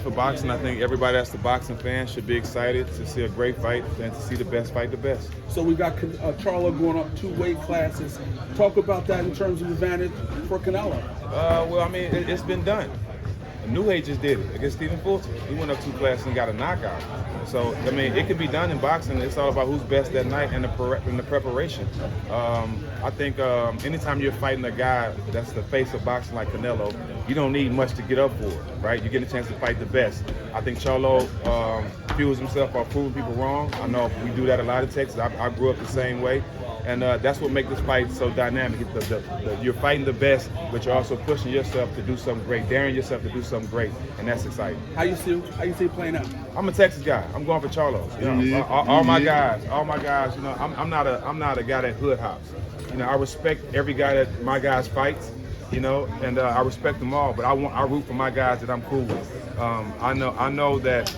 For boxing, I think everybody that's a boxing fan should be excited to see a great fight and to see the best fight the best. So we got Charlo going up 2 weight classes. Talk about that in terms of advantage for Canelo. Well, I mean, it's been done. New Age just did it against Stephen Fulton. He went up 2 classes and got a knockout. So, I mean, it could be done in boxing. It's all about who's best that night and the preparation. I think anytime you're fighting a guy that's the face of boxing like Canelo, you don't need much to get up for it, right? You get a chance to fight the best. I think Charlo fuels himself by proving people wrong. I know we do that a lot in Texas. I grew up the same way. And that's what makes this fight so dynamic. You're fighting the best, but you're also pushing yourself to do something great, daring yourself to do something great, and that's exciting. How you see it playing out? I'm a Texas guy. I'm going for Charlo. You know, all my guys. You know, I'm not a guy that hood hops. You know, I respect every guy that my guys fights. You know, and I respect them all. But I root for my guys that I'm cool with. I know that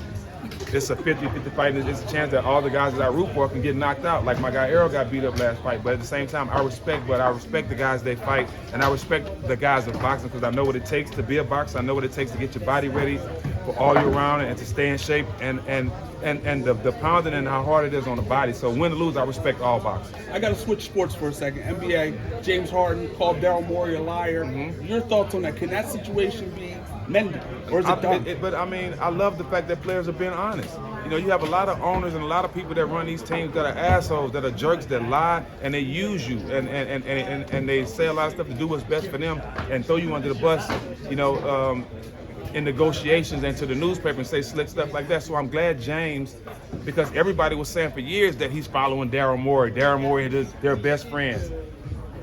it's a 50-50 fight, and it's a chance that all the guys that I root for can get knocked out. Like my guy Errol got beat up last fight, but at the same time, I respect the guys they fight, and I respect the guys of boxing because I know what it takes to be a boxer. I know what it takes to get your body ready for all year round and to stay in shape, and the pounding and how hard it is on the body. So win or lose, I respect all boxers. I got to switch sports for a second. NBA, James Harden called Daryl Morey a liar. Your thoughts on that? Can that situation be mended, or is it done? But I mean, I love the fact that players are being honest. You know, you have a lot of owners and a lot of people that run these teams that are assholes, that are jerks, that lie, and they use you, and they say a lot of stuff to do what's best for them and throw you under the bus, you know, in negotiations and to the newspaper and say slick stuff like that. So I'm glad James, because everybody was saying for years that he's following Daryl Morey. Daryl Morey and they're best friends.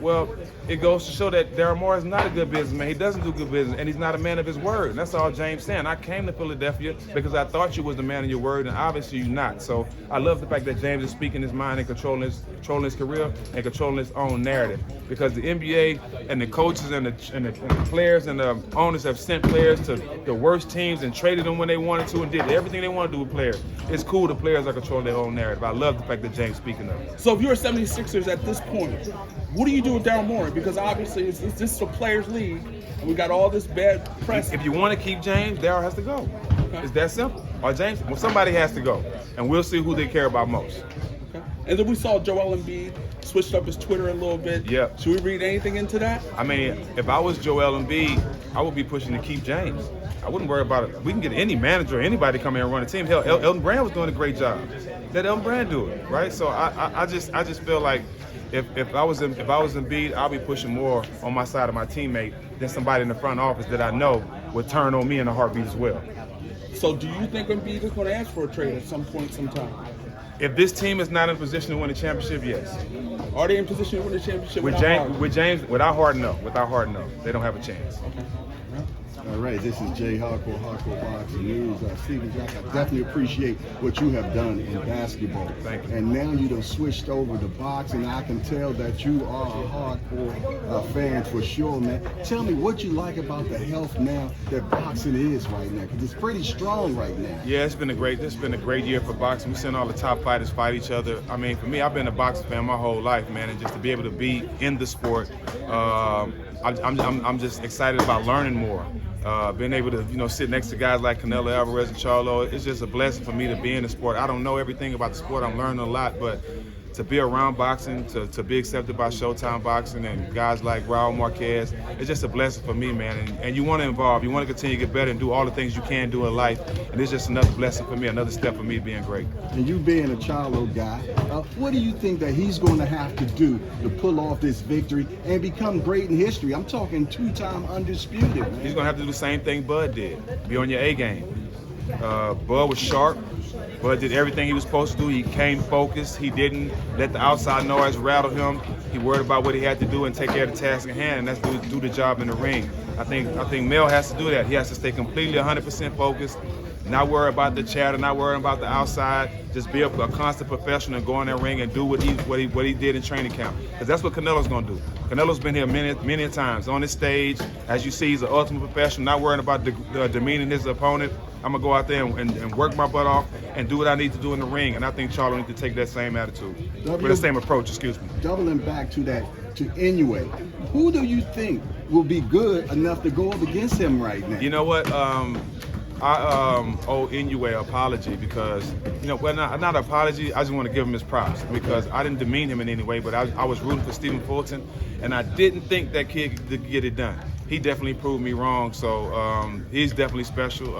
Well, it goes to show that Daryl Morey is not a good businessman. He doesn't do good business, and he's not a man of his word. And that's all James saying. I came to Philadelphia because I thought you was the man of your word, and obviously you're not. So I love the fact that James is speaking his mind and controlling his career and controlling his own narrative. Because the NBA and the coaches and the players and the owners have sent players to the worst teams and traded them when they wanted to and did everything they want to do with players. It's cool the players are controlling their own narrative. I love the fact that James is speaking of it. So if you're 76ers at this point, what do you do with Daryl Morey? Because obviously this is a players' league, and we got all this bad press. If you want to keep James, Daryl has to go. Okay. It's that simple. Or James, well, somebody has to go, and we'll see who they care about most. Okay. And then we saw Joel Embiid switched up his Twitter a little bit. Yeah. Should we read anything into that? I mean, if I was Joel Embiid, I would be pushing to keep James. I wouldn't worry about it. We can get any manager or anybody to come here and run a team. Hell, Elton Brand was doing a great job. Let Elton Brand do it, right? So I just feel like if I was Embiid, I'll be pushing more on my side of my teammate than somebody in the front office that I know would turn on me in a heartbeat as well. So do you think Embiid is going to ask for a trade at some point, sometime? If this team is not in position to win a championship, yes. Are they in position to win a championship without Harden, no. Without Harden, no. They don't have a chance. Okay. All right, this is Jay Harcourt, Boxing News. Stephen Jack, I definitely appreciate what you have done in basketball. Thank you. And now you done switched over to boxing. I can tell that you are a hardcore fan for sure, man. Tell me what you like about the health now that boxing is right now, because it's pretty strong right now. Yeah, this has been a great year for boxing. We've seen all the top fighters fight each other. I mean, for me, I've been a boxing fan my whole life, man, and just to be able to be in the sport, I'm just excited about learning more. Being able to, sit next to guys like Canelo, Alvarez, and Charlo, it's just a blessing for me to be in the sport. I don't know everything about the sport. I'm learning a lot, but to be around boxing, to be accepted by Showtime Boxing and guys like Raul Marquez, it's just a blessing for me, man. And you want to evolve. You want to continue to get better and do all the things you can do in life. And it's just another blessing for me, another step for me being great. And you being a Charlo guy, what do you think that he's going to have to do to pull off this victory and become great in history? I'm talking 2-time undisputed, man. He's going to have to do the same thing Bud did. Be on your A game. Bud was sharp. Bud did everything he was supposed to do. He came focused. He didn't let the outside noise rattle him. He worried about what he had to do and take care of the task at hand, and that's do the job in the ring. I think Mel has to do that. He has to stay completely 100% focused, not worry about the chatter, not worrying about the outside. Just be a constant professional and go in that ring and do what he did in training camp. Because that's what Canelo's going to do. Canelo's been here many times on this stage. As you see, he's an ultimate professional, not worrying about demeaning his opponent. I'm going to go out there and work my butt off and do what I need to do in the ring. And I think Charlo needs to take that same attitude, or the same approach, excuse me. Doubling back to that, to Inoue, who do you think will be good enough to go up against him right now? You know what? I owe Inoue an apology because, well, not an apology. I just want to give him his props because I didn't demean him in any way, but I was rooting for Stephen Fulton, and I didn't think that kid could get it done. He definitely proved me wrong, so he's definitely special.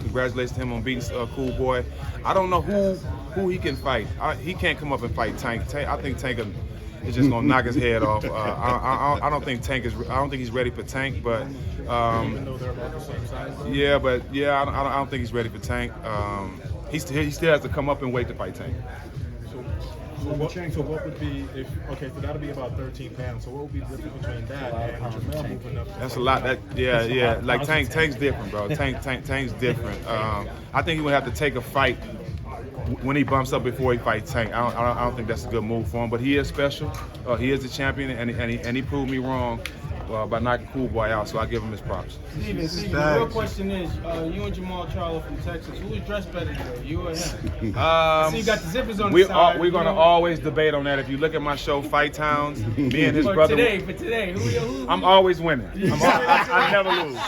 Congratulations to him on beating Cool Boy. I don't know who he can fight. He can't come up and fight Tank. I think Tank is just gonna knock his head off. I don't think he's ready for Tank, but even though they're about the same size. yeah, I don't think he's ready for Tank. He still has to come up and wait to fight Tank. So what would be so that'll be about 13 pounds. So what would be the difference between that and Jamel moving up? That's a lot. Like Tank's different, bro. Tank's different. I think he would have to take a fight when he bumps up before he fights Tank. I don't think that's a good move for him. But he is special. He is the champion, and he proved me wrong by knocking Cool Boy out. So I give him his props. Steven, the real question is, you and Jamal Charlo from Texas, who is dressed better today, you or him? I see you got the zippers on the side. We're gonna always debate on that. If you look at my show, Fight Towns, me and his brother. For today, who I'm always winning. I never lose.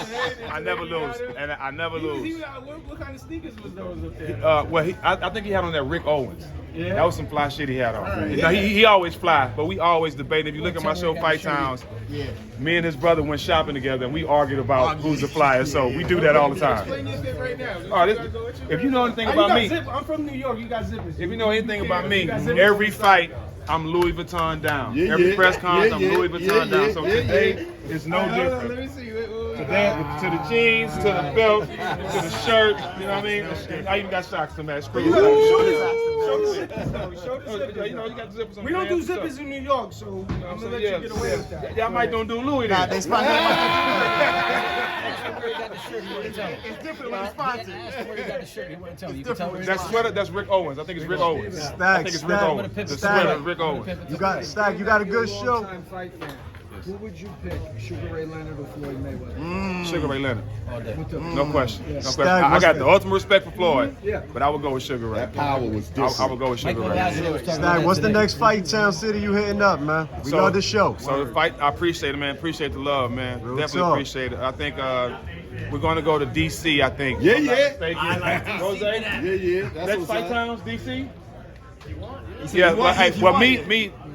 I never lose, and I never lose. What kind of sneakers was those up there? I think he had on that Rick Owens. Yeah. That was some fly shit he had on. Right. He always fly, but we always debate. If you look at my show, Fight Towns, me and his brother went shopping together, and we argued about who's the flyer. So we do that all the time. Explain your fit right now. If you know anything about me, I'm from New York. You got zippers. if you know anything about me, every fight I'm Louis Vuitton down. Every press conference I'm Louis Vuitton down. So today is no different. Let me see. Today, to the jeans, to the belt, to the shirt, you know what I mean? I even got socks to match. Show the zippers. You got the zippers on. We don't do zippers in New York, so I'm gonna let you get away with that. Y'all might don't do Louis then. It's different when it's sponsored. Where you got the shirt? He wouldn't tell me. You can tell where it's That sweater, that's Rick Owens. I think it's Rick Owens. I think it's Rick Owens. The sweater is Rick Owens. You got Stack. You got a good show. Fight fan. Who would you pick, Sugar Ray Leonard or Floyd Mayweather? Sugar Ray Leonard. all day. No question. No question. Stag, I what's got that? the ultimate respect for Floyd, Yeah. but I would go with Sugar Ray. That power was different. I would go with Sugar Michael Ray. Lazarus was talking about Stack, that what's the today. next fight town city you hitting up, man? We love the show. So the fight, I appreciate it, man. Appreciate the love, man. Real Definitely talk. appreciate it. I think we're going to go to DC. I think. Yeah, yeah. I like DC. Jose? Yeah. That's Next what's fight up. towns, DC. Yeah, well,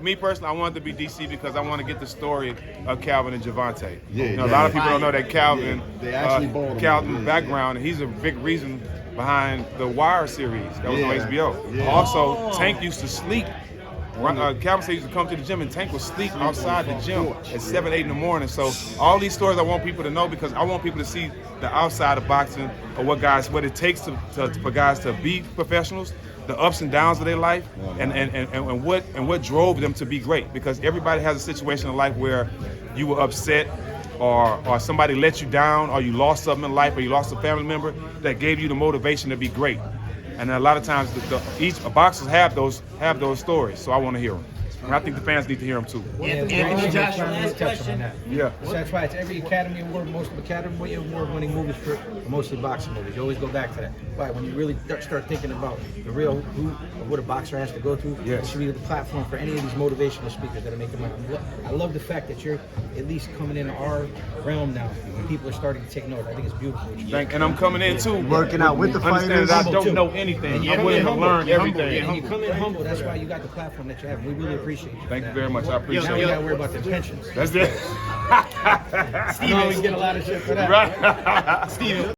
me personally, I wanted to be DC because I want to get the story of Calvin and Javante. Yeah, a lot of people don't know that Calvin, They actually bought him. Calvin's Yeah. background, and he's a big reason behind the Wire series that was on Yeah. HBO. Yeah. Also, Tank used to sleep. Calvin said he used to come to the gym and Tank would sleep outside the gym at 7, 8 in the morning. So all these stories I want people to know because I want people to see the outside of boxing or what it takes for guys to be professionals, the ups and downs of their life, and what drove them to be great. Because everybody has a situation in life where you were upset or somebody let you down or you lost something in life or you lost a family member that gave you the motivation to be great. And a lot of times, each boxers have those stories. So I want to hear them, and I think the fans need to hear them too. Anthony Joshua, last question. Yeah. So that's why it's every Academy Award, most of Academy Award-winning movies are mostly boxing movies. You always go back to that. Why? When you really start thinking about the real who or what a boxer has to go through, Yes. it should be the platform for any of these motivational speakers that are making money. I love the fact that you're at least coming into our realm now, and people are starting to take note. I think it's beautiful. And I'm coming in too. Working out with the Understand fighters. that I don't know anything. I'm willing to learn everything. And you come in humble. That's why you got the platform that you have. We really appreciate you. Thank you very much. I Now appreciate we it. gotta worry about the pensions. That's it. I know we get a lot of shit for that. Right. Steven.